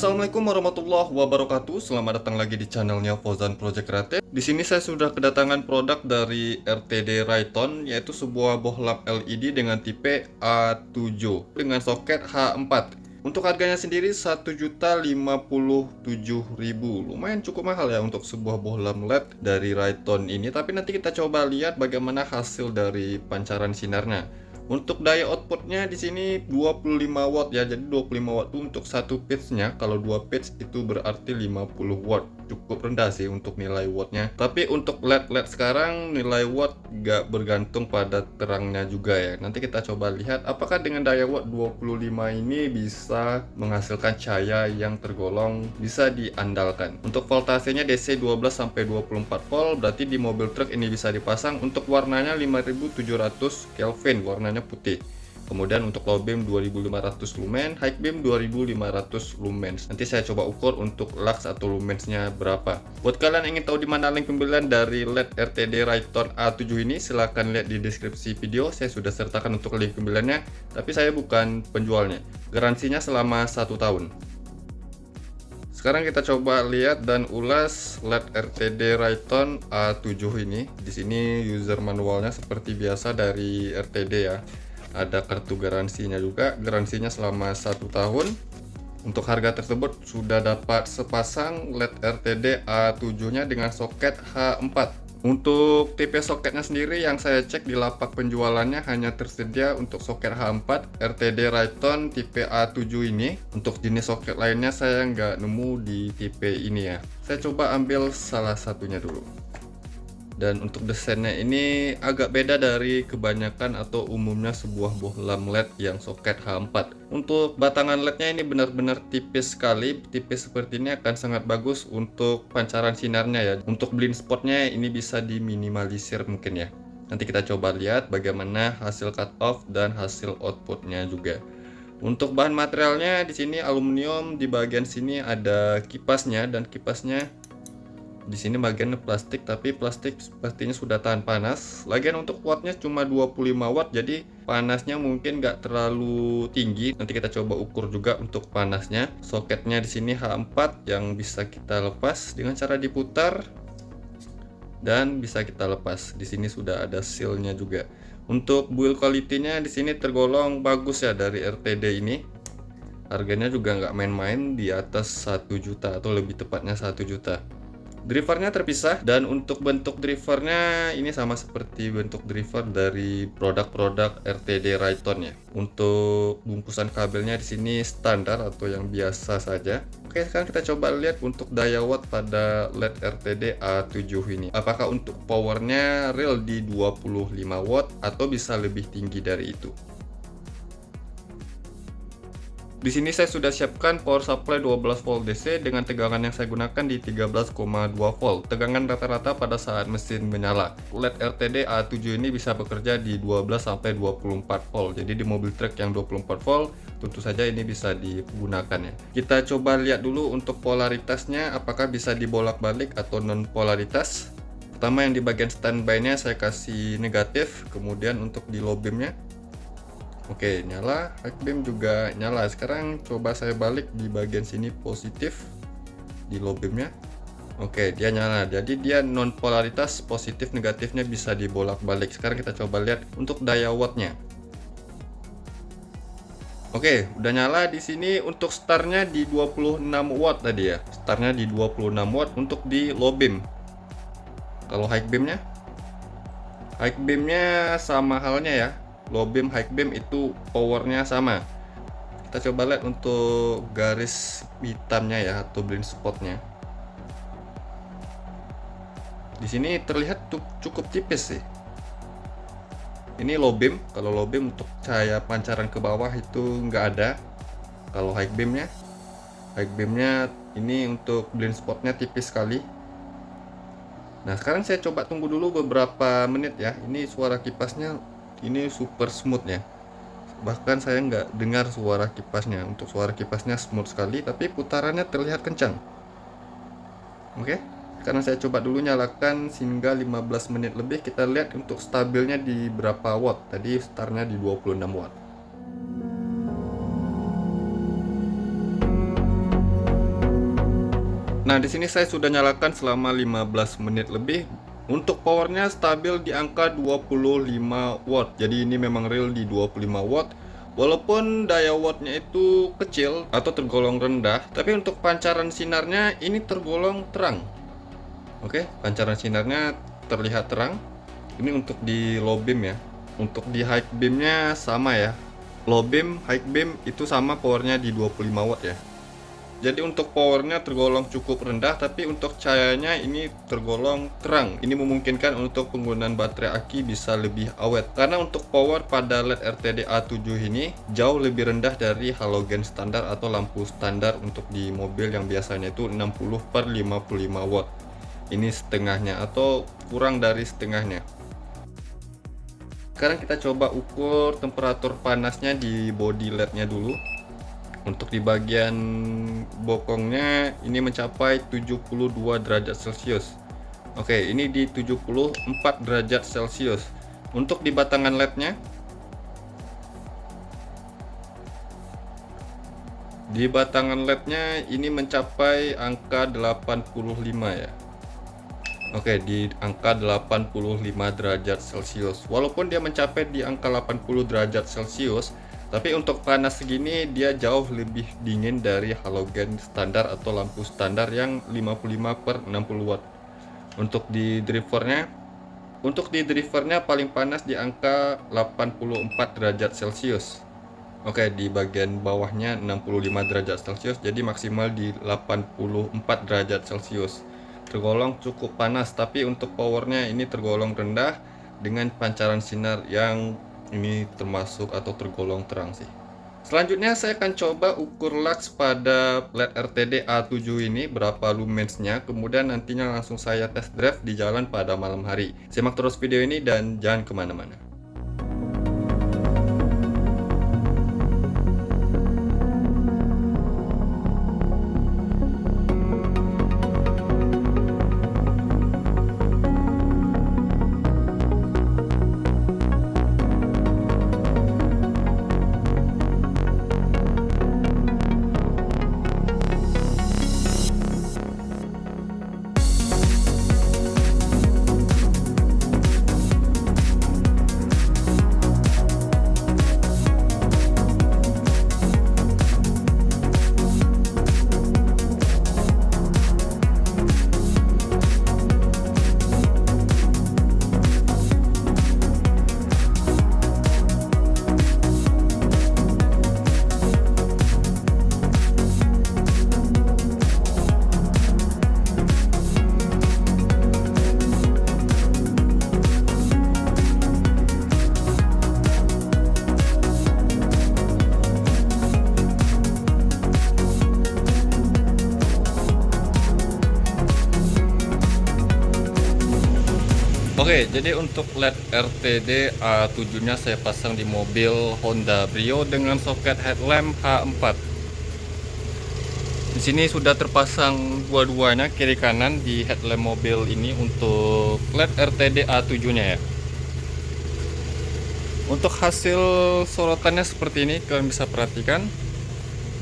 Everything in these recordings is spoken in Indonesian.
Assalamualaikum warahmatullahi wabarakatuh. Selamat datang lagi di channelnya Fauzan Project Creative. Di sini saya sudah kedatangan produk dari RTD Rayton, yaitu sebuah bohlam LED dengan tipe A7 dengan soket H4. Untuk harganya sendiri 1.057.000. Lumayan cukup mahal ya untuk sebuah bohlam LED dari Rayton ini. Tapi nanti kita coba lihat bagaimana hasil dari pancaran sinarnya. Untuk daya outputnya di sini 25 watt ya. Jadi 25 watt itu untuk satu pitch-nya. Kalau dua pitch itu berarti 50 watt. Cukup rendah sih untuk nilai wattnya. Tapi untuk LED sekarang nilai watt gak bergantung pada terangnya juga ya. Nanti kita coba lihat apakah dengan daya watt 25 ini bisa menghasilkan cahaya yang tergolong bisa diandalkan. Untuk voltasenya DC 12 sampai 24 volt, berarti di mobil truk ini bisa dipasang. Untuk warnanya 5700 Kelvin, warnanya putih. Kemudian untuk low beam 2500 lumen, high beam 2500 lumens. Nanti saya coba ukur untuk lux atau lumensnya berapa. Buat kalian yang ingin tahu di mana link pembelian dari LED RTD Rayton A7 ini, silahkan lihat di deskripsi video. Saya sudah sertakan untuk link pembeliannya, tapi saya bukan penjualnya. Garansinya selama 1 tahun. Sekarang kita coba lihat dan ulas LED RTD Rayton A7 ini. Di sini user manualnya seperti biasa dari RTD ya. Ada kartu garansinya juga, garansinya selama 1 tahun. Untuk harga tersebut sudah dapat sepasang LED RTD A7 nya dengan soket H4. Untuk tipe soketnya sendiri yang saya cek di lapak penjualannya hanya tersedia untuk soket H4 RTD Rayton tipe A7 ini. Untuk jenis soket lainnya saya nggak nemu di tipe ini ya. Saya coba ambil salah satunya dulu. Dan untuk desainnya ini agak beda dari kebanyakan atau umumnya sebuah bohlam LED yang soket H4. Untuk batangan LED-nya ini benar-benar tipis sekali. Tipis seperti ini akan sangat bagus untuk pancaran sinarnya ya. Untuk blind spotnya ini bisa diminimalisir mungkin ya. Nanti kita coba lihat bagaimana hasil cut off dan hasil outputnya juga. Untuk bahan materialnya di sini aluminium, di bagian sini ada kipasnya, dan kipasnya di sini bagiannya plastik, tapi plastik pastinya sudah tahan panas. Lagian untuk wattnya cuma 25 watt, jadi panasnya mungkin nggak terlalu tinggi. Nanti kita coba ukur juga untuk panasnya. Soketnya di sini H4 yang bisa kita lepas dengan cara diputar dan bisa kita lepas. Di sini sudah ada sealnya juga. Untuk build quality-nya di sini tergolong bagus ya dari RTD ini. Harganya juga nggak main-main, di atas 1 juta atau lebih tepatnya 1 juta. Drivernya terpisah, dan untuk bentuk drivernya ini sama seperti bentuk driver dari produk-produk RTD Rayton ya. Untuk bungkusan kabelnya di sini standar atau yang biasa saja. Oke, sekarang kita coba lihat untuk daya watt pada LED RTD A7 ini. Apakah untuk powernya real di 25 watt atau bisa lebih tinggi dari itu? Di sini saya sudah siapkan power supply 12 volt DC dengan tegangan yang saya gunakan di 13,2 volt. Tegangan rata-rata pada saat mesin menyala. LED RTD A7 ini bisa bekerja di 12 sampai 24 volt. Jadi di mobil truk yang 24 volt tentu saja ini bisa digunakan ya. Kita coba lihat dulu untuk polaritasnya apakah bisa dibolak-balik atau non polaritas. Pertama yang di bagian standby-nya saya kasih negatif, kemudian untuk di low beam-nya oke, nyala, high beam juga nyala. Sekarang coba saya balik di bagian sini positif di low beamnya. Oke, dia nyala. Jadi dia non polaritas, positif negatifnya bisa dibolak-balik. Sekarang kita coba lihat untuk daya wattnya. Oke, udah nyala. Di sini untuk startnya di 26 watt tadi ya. Startnya di 26 watt untuk di low beam. Kalau high beamnya sama halnya ya. Low beam, high beam itu powernya sama. Kita coba lihat untuk garis hitamnya ya atau blind spotnya. Di sini terlihat cukup tipis sih. Ini low beam. Kalau low beam untuk cahaya pancaran ke bawah itu nggak ada. Kalau high beamnya ini untuk blind spotnya tipis sekali. Nah, sekarang saya coba tunggu dulu beberapa menit ya. Ini suara kipasnya ini super smooth ya, bahkan saya nggak dengar suara kipasnya. Untuk suara kipasnya smooth sekali, tapi putarannya terlihat kencang. Oke, karena saya coba dulu nyalakan hingga 15 menit lebih. Kita lihat untuk stabilnya di berapa watt. Tadi startnya di 26 watt. Nah, di sini saya sudah nyalakan selama 15 menit lebih. Untuk powernya stabil di angka 25 watt. Jadi ini memang real di 25 watt. Walaupun daya wattnya itu kecil atau tergolong rendah, tapi untuk pancaran sinarnya ini tergolong terang. Oke, pancaran sinarnya terlihat terang. Ini untuk di low beam ya. Untuk di high beamnya sama ya. Low beam, high beam itu sama powernya di 25 watt ya. Jadi untuk powernya tergolong cukup rendah, tapi untuk cahayanya ini tergolong terang. Ini memungkinkan untuk penggunaan baterai aki bisa lebih awet. Karena untuk power pada LED RTD A7 ini jauh lebih rendah dari halogen standar atau lampu standar untuk di mobil yang biasanya itu 60/55 watt. Ini setengahnya atau kurang dari setengahnya. Sekarang kita coba ukur temperatur panasnya di body LED-nya dulu. Untuk di bagian bokongnya ini mencapai 72 derajat Celcius. Oke, ini di 74 derajat Celcius. Untuk di batangan LED-nya, di batangan LED-nya ini mencapai angka 85 ya. Oke, di angka 85 derajat Celcius. Walaupun dia mencapai di angka 80 derajat Celcius, tapi untuk panas segini dia jauh lebih dingin dari halogen standar atau lampu standar yang 55/60 watt. Untuk di drivernya paling panas di angka 84 derajat Celcius. Oke, di bagian bawahnya 65 derajat Celcius, jadi maksimal di 84 derajat Celcius. Tergolong cukup panas, tapi untuk powernya ini tergolong rendah dengan pancaran sinar yang ini termasuk atau tergolong terang sih. Selanjutnya saya akan coba ukur lux pada LED RTD A7 ini berapa lumensnya, kemudian nantinya langsung saya test drive di jalan pada malam hari. Simak terus video ini dan jangan kemana-mana. Oke, jadi untuk LED RTD A7 nya saya pasang di mobil Honda Brio dengan soket headlamp H4. Di sini sudah terpasang dua-duanya kiri kanan di headlamp mobil ini untuk LED RTD A7 nya ya. Untuk hasil sorotannya seperti ini, kalian bisa perhatikan.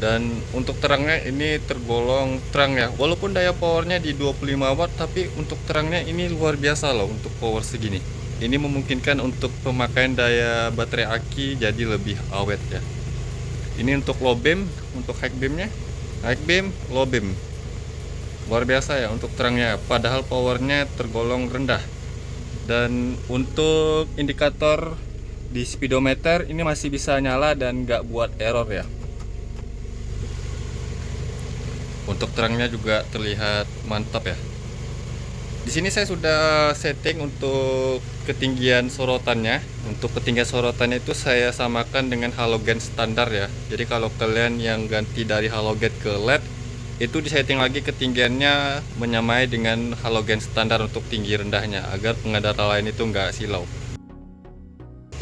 Dan untuk terangnya ini tergolong terang ya, walaupun daya powernya di 25 watt, tapi untuk terangnya ini luar biasa loh untuk power segini. Ini memungkinkan untuk pemakaian daya baterai aki jadi lebih awet ya. Ini untuk low beam, untuk high beamnya, high beam, low beam, luar biasa ya untuk terangnya, padahal powernya tergolong rendah. Dan untuk indikator di speedometer ini masih bisa nyala dan nggak buat error ya. Untuk terangnya juga terlihat mantap ya. Di sini saya sudah setting untuk ketinggian sorotannya. Untuk ketinggian sorotannya itu saya samakan dengan halogen standar ya. Jadi kalau kalian yang ganti dari halogen ke LED, itu disetting lagi ketinggiannya menyamai dengan halogen standar untuk tinggi rendahnya, agar pengendara lain itu nggak silau.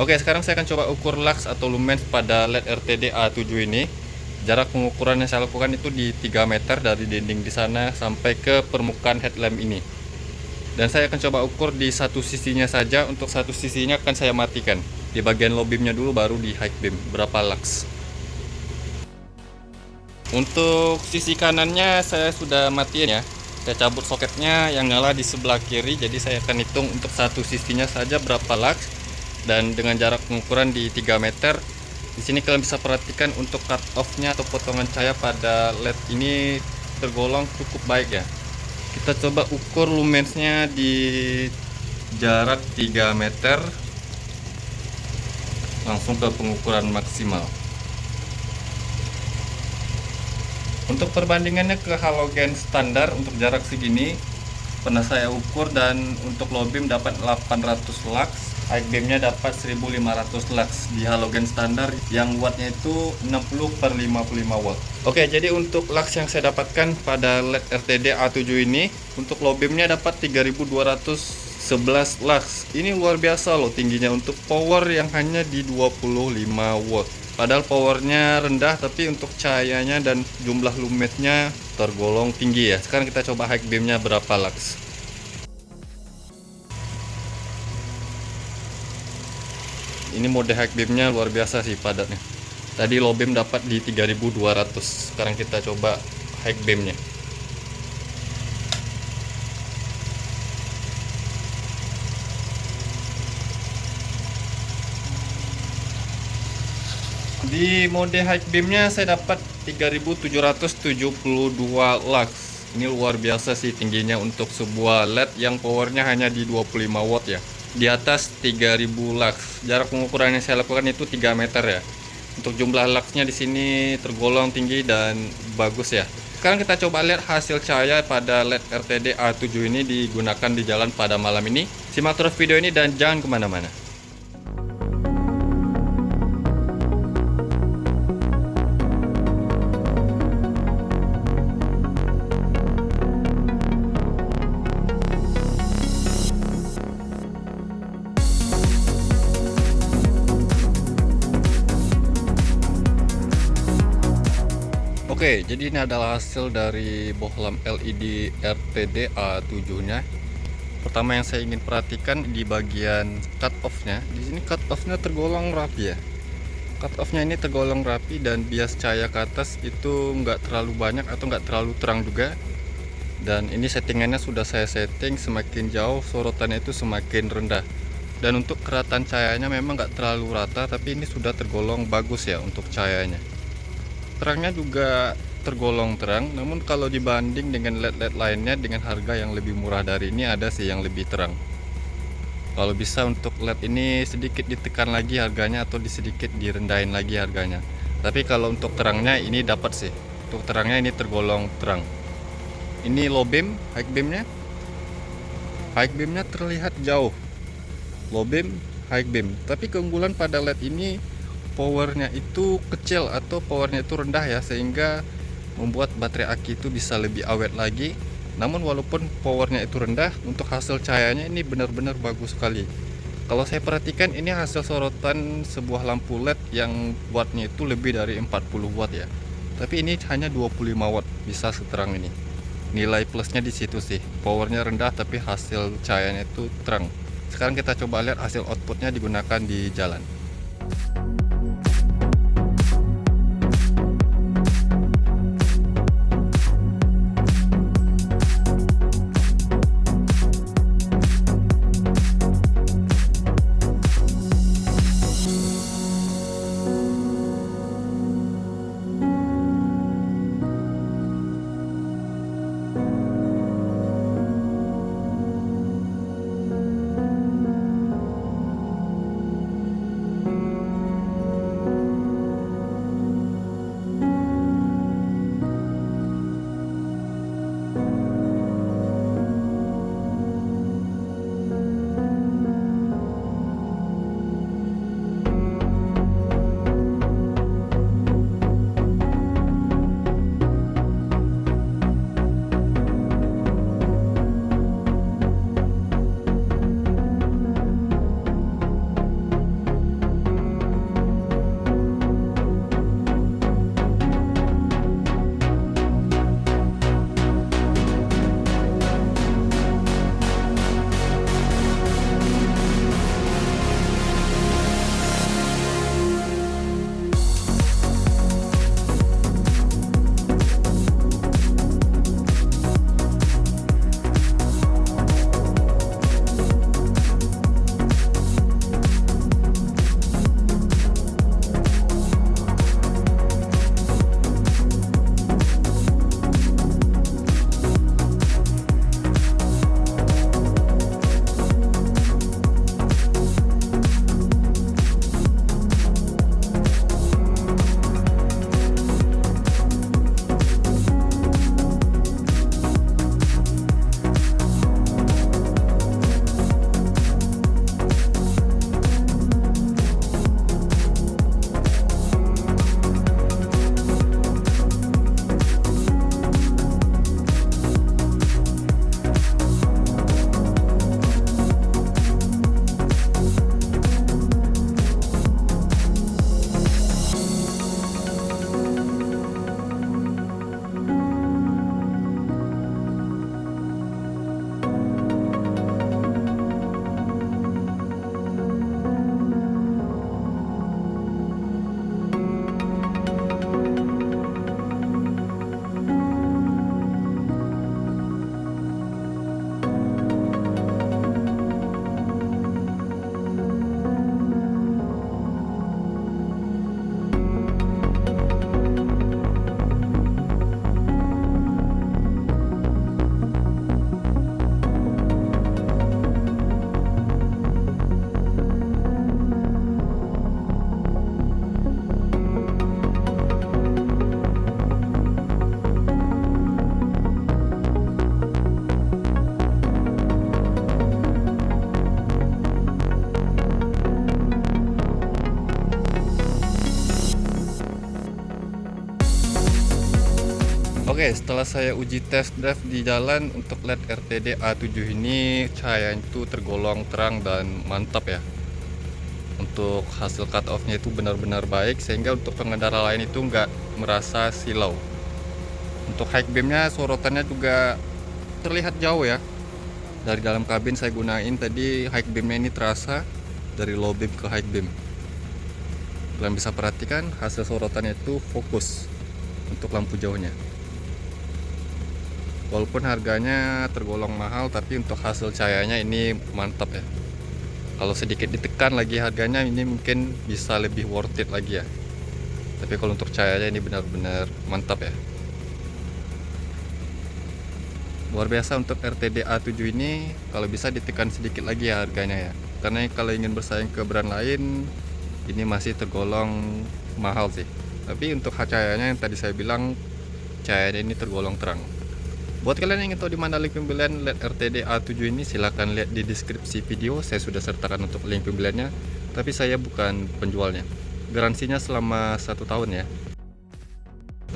Oke, sekarang saya akan coba ukur lux atau lumens pada LED RTD A7 ini. Jarak pengukuran yang saya lakukan itu di 3 meter dari dinding di sana sampai ke permukaan headlamp ini. Dan saya akan coba ukur di satu sisinya saja. Untuk satu sisinya akan saya matikan. Di bagian low beamnya dulu, baru di high beam berapa lux. Untuk sisi kanannya saya sudah matiin ya. Saya cabut soketnya yang nyala di sebelah kiri, jadi saya akan hitung untuk satu sisinya saja berapa lux, dan dengan jarak pengukuran di 3 meter. Di sini kalian bisa perhatikan untuk cut off-nya atau potongan cahaya pada LED ini tergolong cukup baik ya. Kita coba ukur lumensnya di jarak 3 meter, langsung ke pengukuran maksimal. Untuk perbandingannya ke halogen standar untuk jarak segini pernah saya ukur, dan untuk low beam dapat 800 lux, high beamnya dapat 1500 lux di halogen standar yang wattnya itu 60/55 watt. Oke, jadi untuk lux yang saya dapatkan pada LED RTD A7 ini, untuk low beamnya dapat 3211 lux. Ini luar biasa loh tingginya untuk power yang hanya di 25 watt. Padahal powernya rendah, tapi untuk cahayanya dan jumlah lumensnya tergolong tinggi ya. Sekarang kita coba high beamnya berapa lux. Ini mode high beamnya luar biasa sih padatnya. Tadi low beam dapat di 3200. Sekarang kita coba high beamnya. Di mode high beamnya saya dapat 3772 lux. Ini luar biasa sih tingginya untuk sebuah LED yang powernya hanya di 25 watt ya. Di atas 3000 lux. Jarak pengukuran yang saya lakukan itu 3 meter ya. Untuk jumlah luxnya di sini tergolong tinggi dan bagus ya. Sekarang kita coba lihat hasil cahaya pada LED RTD A7 ini digunakan di jalan pada malam ini. Simak terus video ini dan jangan kemana-mana. Oke, jadi ini adalah hasil dari bohlam LED RTD A7-nya. Pertama yang saya ingin perhatikan di bagian cut off-nya. Di sini cut off-nya tergolong rapi ya. Cut off-nya ini tergolong rapi dan bias cahaya ke atas itu nggak terlalu banyak atau nggak terlalu terang juga. Dan ini settingannya sudah saya setting, semakin jauh sorotannya itu semakin rendah. Dan untuk keratan cahayanya memang nggak terlalu rata, tapi ini sudah tergolong bagus ya untuk cahayanya. Terangnya juga tergolong terang, namun kalau dibanding dengan LED-LED lainnya dengan harga yang lebih murah dari ini, ada sih yang lebih terang. Kalau bisa untuk LED ini sedikit ditekan lagi harganya atau sedikit direndahin lagi harganya. Tapi kalau untuk terangnya ini dapat sih. Untuk terangnya ini tergolong terang. Ini low beam, high beamnya. High beamnya terlihat jauh. Low beam, high beam. Tapi keunggulan pada LED ini powernya itu kecil atau powernya itu rendah ya, sehingga membuat baterai aki itu bisa lebih awet lagi. Namun walaupun powernya itu rendah, untuk hasil cahayanya ini benar-benar bagus sekali. Kalau saya perhatikan ini hasil sorotan sebuah lampu LED yang wattnya itu lebih dari 40 watt ya. Tapi ini hanya 25 watt bisa seterang ini. Nilai plusnya di situ sih. Powernya rendah tapi hasil cahayanya itu terang. Sekarang kita coba lihat hasil outputnya digunakan di jalan. Oke, setelah saya uji test drive di jalan untuk LED RTD A7 ini, cahayanya itu tergolong terang dan mantap ya. Untuk hasil cut off-nya itu benar-benar baik, sehingga untuk pengendara lain itu nggak merasa silau. Untuk high beam-nya, sorotannya juga terlihat jauh ya. Dari dalam kabin saya gunain tadi, high beam-nya ini terasa dari low beam ke high beam. Kalian bisa perhatikan hasil sorotannya itu fokus untuk lampu jauhnya. Walaupun harganya tergolong mahal, tapi untuk hasil cahayanya ini mantap ya. Kalau sedikit ditekan lagi harganya, ini mungkin bisa lebih worth it lagi ya. Tapi kalau untuk cahayanya ini benar-benar mantap ya. Luar biasa untuk RTD A7 ini, kalau bisa ditekan sedikit lagi ya harganya ya. Karena kalau ingin bersaing ke brand lain, ini masih tergolong mahal sih. Tapi untuk cahayanya yang tadi saya bilang, cahayanya ini tergolong terang. Buat kalian yang ingin tahu di mana link pembelian LED RTD A7 ini, silahkan lihat di deskripsi video. Saya sudah sertakan untuk link pembeliannya, tapi saya bukan penjualnya. Garansinya selama 1 tahun ya.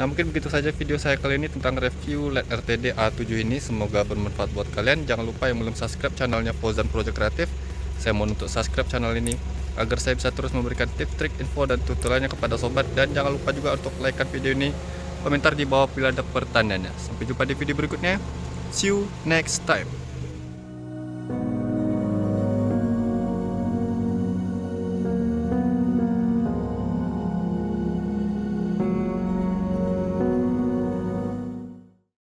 Nah, mungkin begitu saja video saya kali ini tentang review LED RTD A7 ini. Semoga bermanfaat buat kalian. Jangan lupa yang belum subscribe channelnya Fauzan Project Kreatif, saya mohon untuk subscribe channel ini agar saya bisa terus memberikan tips, trik, info, dan tutorialnya kepada sobat. Dan jangan lupa juga untuk like video ini, komentar di bawah bila ada pertanyaannya. Sampai jumpa di video berikutnya. See you next time.